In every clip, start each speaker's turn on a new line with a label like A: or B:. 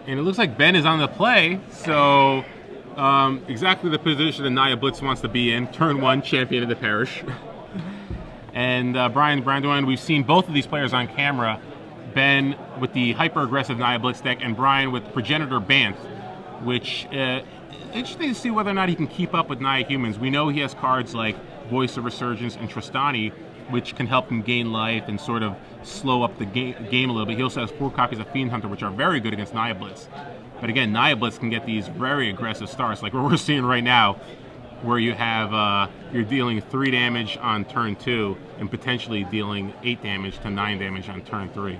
A: And it looks like Ben is on the play, so exactly the position that Nia Blitz wants to be in. Turn 1, champion of the parish. And Braun, Duin, we've seen both of these players on camera. Ben with the hyper-aggressive Nia Blitz deck, and Braun with Progenitor Banth, which interesting to see whether or not he can keep up with Nia Humans. We know he has cards like Voice of Resurgence and Tristani, which can help him gain life and sort of slow up the game a little bit. He also has 4 copies of Fiend Hunter, which are very good against Nia Blitz. But again, Nia Blitz can get these very aggressive starts, like what we're seeing right now, where you have you're dealing 3 damage on turn 2 and potentially dealing 8 damage to 9 damage on turn 3.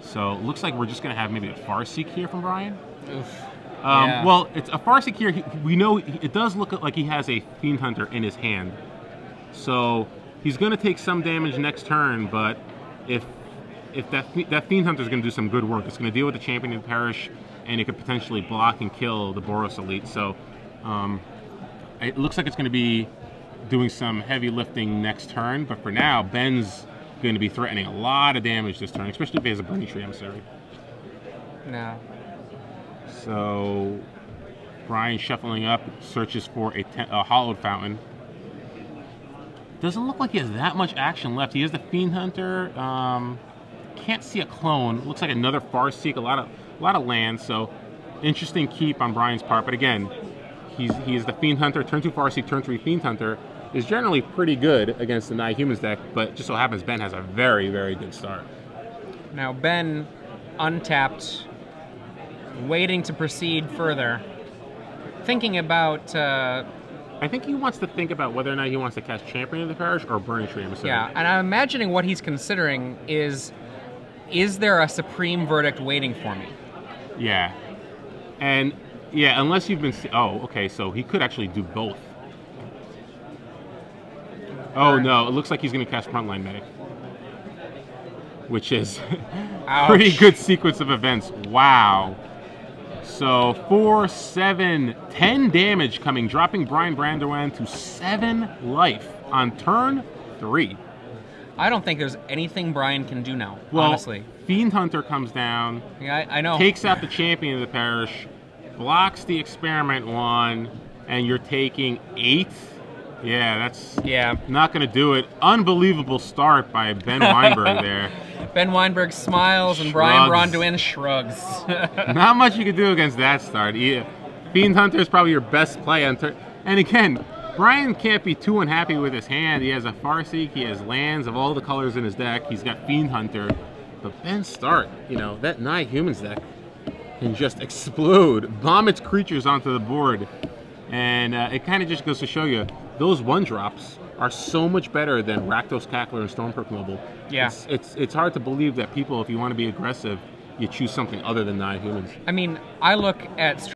A: So it looks like we're just going to have maybe a Farseek here from Braun.
B: Yeah.
A: Well, it's a Farseek here. We know it does look like he has a Fiend Hunter in his hand. So he's going to take some damage next turn, but if that Fiend Hunter is going to do some good work, it's going to deal with the Champion of the Parish, and it could potentially block and kill the Boros Elite. So it looks like it's going to be doing some heavy lifting next turn, but for now, Ben's going to be threatening a lot of damage this turn, especially if he has a Burning Tree Emissary.
B: No.
A: So Braun shuffling up, searches for a Hollowed Fountain. Doesn't look like he has that much action left. He has the Fiend Hunter. Can't see a clone. Looks like another Farseek. A lot of land. So interesting keep on Braun's part. But again, he is the Fiend Hunter. Turn 2 Farseek, turn 3 Fiend Hunter is generally pretty good against the Nia Humans deck. But just so happens Ben has a very, very good start.
B: Now Ben, untapped, waiting to proceed further, thinking about.
A: I think he wants to think about whether or not he wants to cast Champion of the Parish or Burning Tree Emissary.
B: Yeah, and I'm imagining what he's considering is there a Supreme Verdict waiting for me?
A: Yeah. And, yeah, unless you've been... Oh, okay, so he could actually do both. Oh, no, it looks like he's going to cast Frontline Medic. Which is a pretty good sequence of events. Wow. So 4, 7, 10 damage coming, dropping Braun Duin to 7 life on turn 3.
B: I don't think there's anything Braun can do now,
A: well,
B: honestly.
A: Fiend Hunter comes down.
B: Yeah, I know.
A: Takes out the Champion of the Parish, blocks the Experiment 1, and you're taking 8. Yeah, that's not going to do it. Unbelievable start by Ben Weinburg there.
B: Ben Weinberg smiles and Braun Duin shrugs.
A: Not much you can do against that start. Fiend Hunter is probably your best play on turn. And again, Braun can't be too unhappy with his hand. He has a Farseek, he has lands of all the colors in his deck. He's got Fiend Hunter. But Ben's start, that Nia Humans deck can just explode, bomb its creatures onto the board. And it kind of just goes to show you, those 1-drops are so much better than Rakdos Cackler and Stormperk Noble.
B: Yeah.
A: It's hard to believe that people, if you want to be aggressive, you choose something other than Nia Humans.
B: I mean, I look at